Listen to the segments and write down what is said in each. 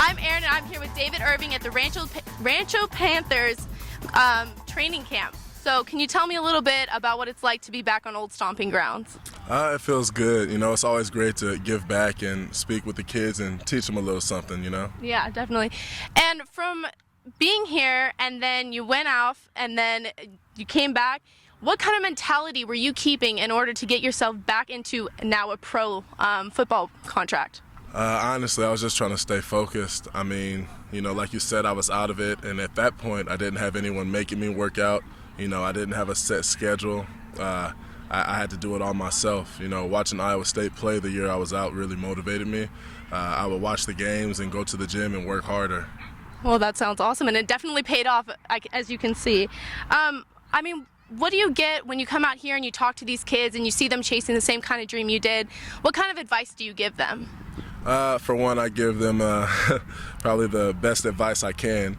I'm Erin, and I'm here with David Irving at the Rancho Panthers training camp. So can you tell me a little bit about what it's like to be back on old stomping grounds? It feels good. It's always great to give back and speak with the kids and teach them a little something, Yeah, definitely. And from being here and then you went off and then you came back, what kind of mentality were you keeping in order to get yourself back into now a pro football contract? Honestly, I was just trying to stay focused. Like you said, I was out of it, and at that point, I didn't have anyone making me work out. I didn't have a set schedule. I had to do it all myself. Watching Iowa State play the year I was out really motivated me. I would watch the games and go to the gym and work harder. Well, that sounds awesome, and it definitely paid off, as you can see. What do you get when you come out here and you talk to these kids and you see them chasing the same kind of dream you did? What kind of advice do you give them? For one, I give them probably the best advice I can.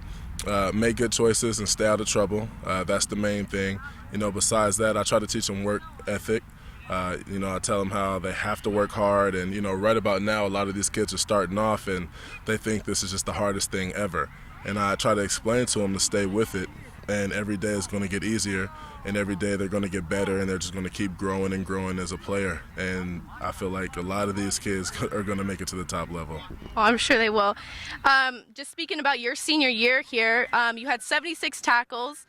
Make good choices and stay out of trouble. That's the main thing. Besides that, I try to teach them work ethic. I tell them how they have to work hard. And, right about now, a lot of these kids are starting off and they think this is just the hardest thing ever. And I try to explain to them to stay with it. And every day is going to get easier, and every day they're going to get better, and they're just going to keep growing and growing as a player. And I feel like a lot of these kids are going to make it to the top level. Oh, I'm sure they will. Just speaking about your senior year here, you had 76 tackles,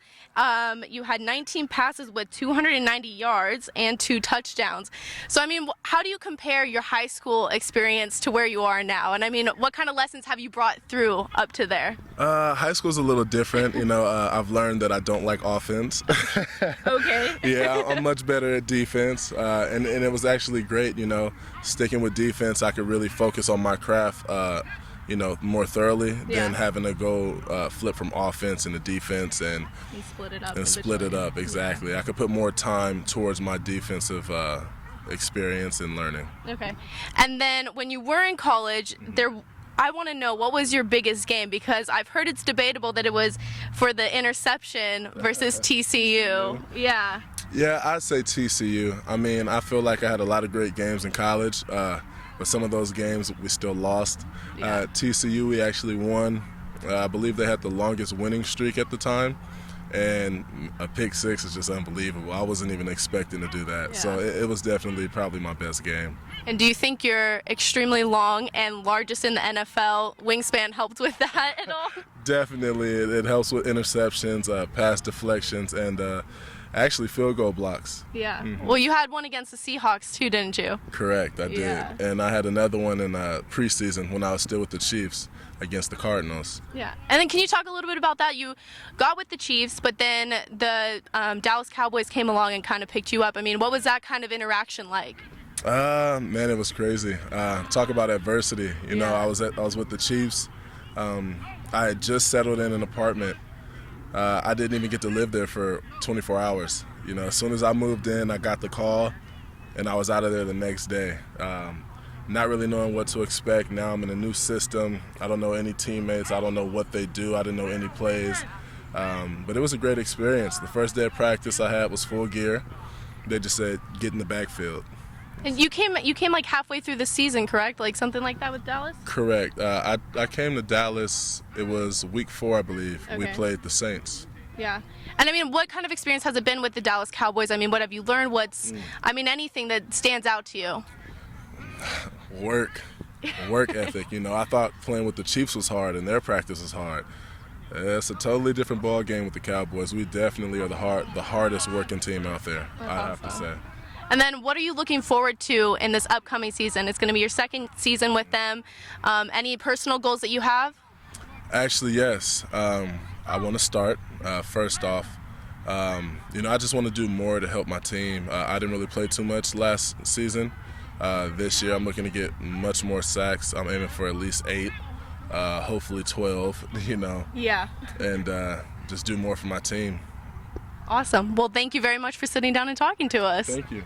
you had 19 passes with 290 yards and 2 touchdowns. So, how do you compare your high school experience to where you are now? And, what kind of lessons have you brought through up to there? High school's a little different. I've learned that I don't like offense. Okay. Yeah, I'm much better at defense, and it was actually great. Sticking with defense, I could really focus on my craft, more thoroughly than having to go flip from offense into defense and split it up. Exactly. I could put more time towards my defensive experience and learning. Okay. And then when you were in college, I want to know, what was your biggest game? Because I've heard it's debatable that it was for the interception versus TCU. Yeah. Yeah, I'd say TCU. I feel like I had a lot of great games in college, but some of those games we still lost. Yeah. TCU, we actually won. I believe they had the longest winning streak at the time. And a pick six is just unbelievable. I wasn't even expecting to do that. Yeah. So it was definitely probably my best game. And do you think your extremely long and largest in the NFL wingspan helped with that at all? Definitely. It helps with interceptions, pass deflections, and actually field goal blocks. Yeah. Mm-hmm. Well, you had one against the Seahawks too, didn't you? Correct, I did. Yeah. And I had another one in preseason when I was still with the Chiefs against the Cardinals. Yeah. And then can you talk a little bit about that? You got with the Chiefs, but then the Dallas Cowboys came along and kind of picked you up. What was that kind of interaction like? Man, it was crazy. Talk about adversity. I was with the Chiefs. I had just settled in an apartment. I didn't even get to live there for 24 hours. As soon as I moved in, I got the call, and I was out of there the next day. Not really knowing what to expect. Now I'm in a new system. I don't know any teammates. I don't know what they do. I didn't know any plays. But it was a great experience. The first day of practice I had was full gear. They just said, get in the backfield. And you came like halfway through the season, correct? Like something like that with Dallas? Correct. I came to Dallas, it was week 4, I believe. Okay. We played the Saints. Yeah. And what kind of experience has it been with the Dallas Cowboys? What have you learned? Anything that stands out to you? Work ethic. I thought playing with the Chiefs was hard and their practice was hard. It's a totally different ball game with the Cowboys. We definitely are the hardest working team out there, I have to say. And then what are you looking forward to in this upcoming season? It's going to be your second season with them. Any personal goals that you have? Actually, yes. I want to start, first off. I just want to do more to help my team. I didn't really play too much last season. This year I'm looking to get much more sacks. I'm aiming for at least 8, hopefully 12, Yeah. And just do more for my team. Awesome. Well, thank you very much for sitting down and talking to us. Thank you.